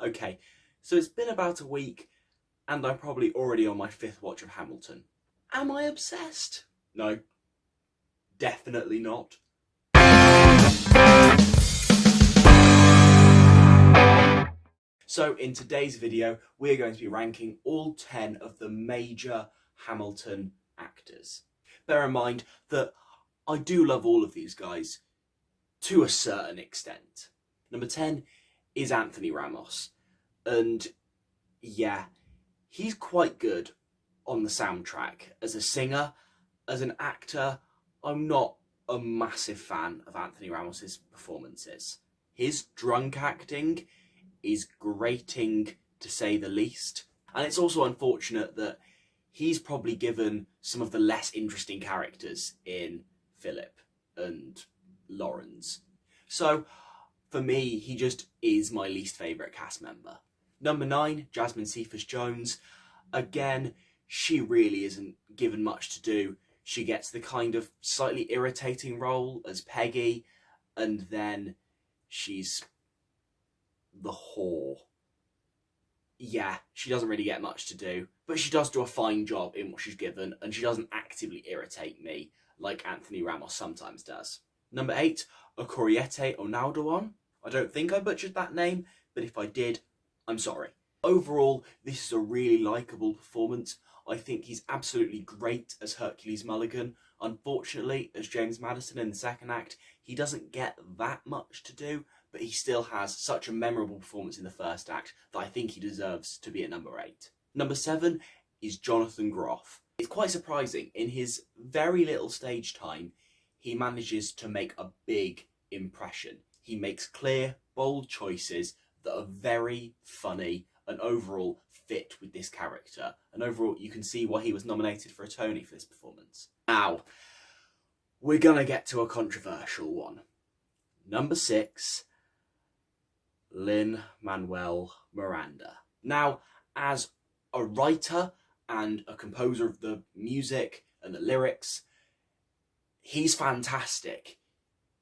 Okay, so it's been about a week and I'm probably already on my 5th watch of Hamilton. Am I obsessed? No, definitely not. So in today's video, we're going to be ranking all 10 of the major Hamilton actors. Bear in mind that I do love all of these guys to a certain extent. Number 10 is Anthony Ramos. And yeah, he's quite good on the soundtrack. As a singer, as an actor, I'm not a massive fan of Anthony Ramos's performances. His drunk acting is grating to say the least. And it's also unfortunate that he's probably given some of the less interesting characters in Philip and Lawrence. So for me, he just is my least favourite cast member. Number 9, Jasmine Cephas Jones. Again, she really isn't given much to do. She gets the kind of slightly irritating role as Peggy, and then she's the whore. Yeah, she doesn't really get much to do, but she does do a fine job in what she's given, and she doesn't actively irritate me like Anthony Ramos sometimes does. Number 8, Okieriete Onadowan. I don't think I butchered that name, but if I did, I'm sorry. Overall, this is a really likeable performance. I think he's absolutely great as Hercules Mulligan. Unfortunately, as James Madison in the second act, he doesn't get that much to do, but he still has such a memorable performance in the first act that I think he deserves to be at number 8. Number 7 is Jonathon Groff. It's quite surprising. In his very little stage time, he manages to make a big impression. He makes clear, bold choices that are very funny and overall fit with this character. And overall, you can see why he was nominated for a Tony for this performance. Now, we're gonna get to a controversial one. Number 6, Lin Manuel Miranda. Now, as a writer and a composer of the music and the lyrics, he's fantastic.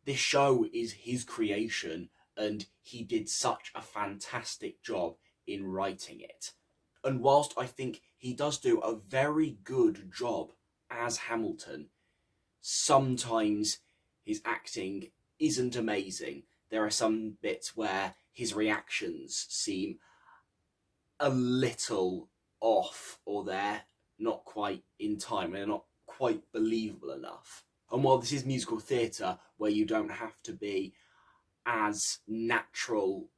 This show is his creation, and he did such a fantastic job in writing it. And whilst I think he does do a very good job as Hamilton, sometimes his acting isn't amazing. There are some bits where his reactions seem a little off, or they're not quite in time, they're not quite believable enough. And while this is musical theatre, where you don't have to be as natural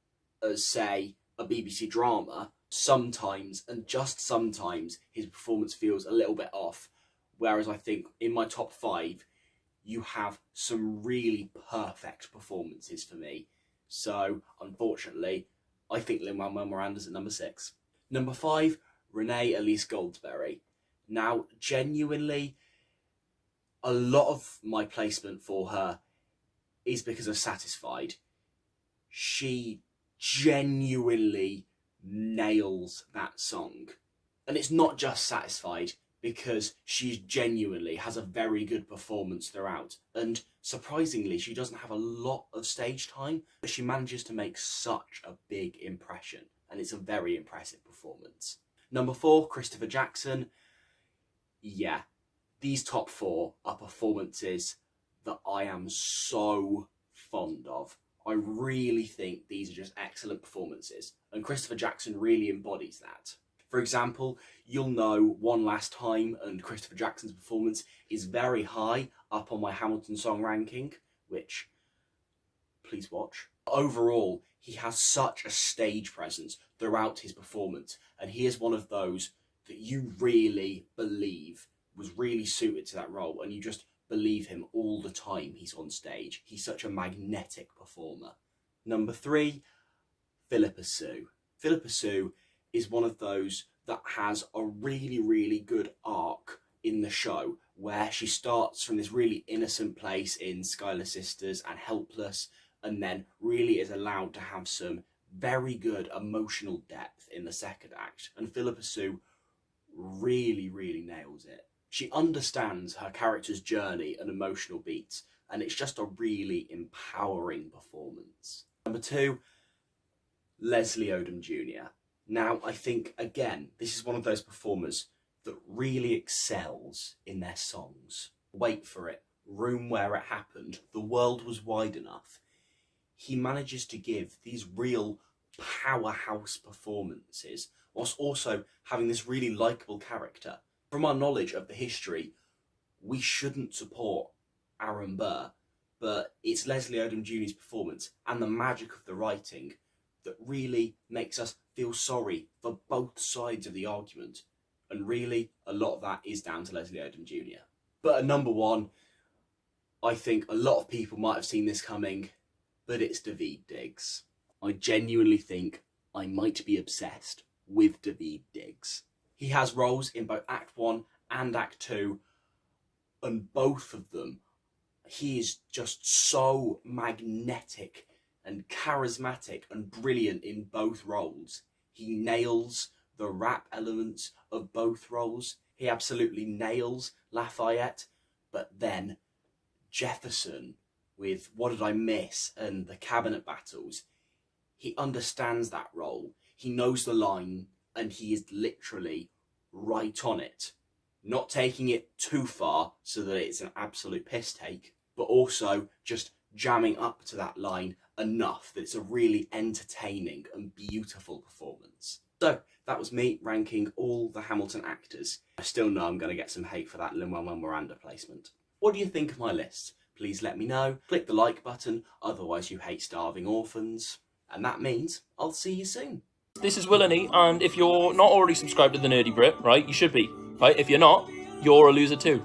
as, say, a BBC drama, sometimes, and just sometimes, his performance feels a little bit off. Whereas I think in my top 5, you have some really perfect performances for me. So, unfortunately, I think Lin Manuel Miranda's at number 6. Number 5, Renee Elise Goldsberry. Now, genuinely, a lot of my placement for her is because of Satisfied. She genuinely nails that song. And it's not just Satisfied, because she genuinely has a very good performance throughout. And surprisingly, she doesn't have a lot of stage time, but she manages to make such a big impression. And it's a very impressive performance. Number 4, Christopher Jackson. Yeah, these top 4 are performances that I am so fond of. I really think these are just excellent performances, and Christopher Jackson really embodies that. For example, you'll know One Last Time, and Christopher Jackson's performance is very high up on my Hamilton song ranking, which, please watch. Overall, he has such a stage presence throughout his performance, and he is one of those that you really believe was really suited to that role, and you just believe him all the time he's on stage. He's such a magnetic performer. Number 3, Phillipa Soo. Phillipa Soo is one of those that has a really, really good arc in the show, where she starts from this really innocent place in Schuyler Sisters and Helpless, and then really is allowed to have some very good emotional depth in the second act. And Phillipa Soo really, really nails it. She understands her character's journey and emotional beats, and it's just a really empowering performance. Number 2, Leslie Odom Jr. Now, I think, again, this is one of those performers that really excels in their songs. Wait for it, Room Where It Happened, The World Was Wide Enough. He manages to give these real powerhouse performances, whilst also having this really likeable character. From our knowledge of the history, we shouldn't support Aaron Burr, but it's Leslie Odom Jr.'s performance and the magic of the writing that really makes us feel sorry for both sides of the argument. And really, a lot of that is down to Leslie Odom Jr. But at number one, I think a lot of people might have seen this coming, but it's Daveed Diggs. I genuinely think I might be obsessed with Daveed Diggs. He has roles in both Act 1 and Act 2, and both of them, he is just so magnetic and charismatic and brilliant in both roles. He nails the rap elements of both roles. He absolutely nails Lafayette, but then Jefferson with What Did I Miss and the cabinet battles, he understands that role. He knows the line and he is literally right on it. Not taking it too far so that it's an absolute piss take, but also just jamming up to that line enough that it's a really entertaining and beautiful performance. So that was me ranking all the Hamilton actors. I still know I'm going to get some hate for that Lin Manuel Miranda placement. What do you think of my list? Please let me know. Click the like button, otherwise you hate starving orphans. And that means I'll see you soon. This is Willany, and if you're not already subscribed to the Nerdy Brit, right, you should be, right? If you're not, you're a loser too.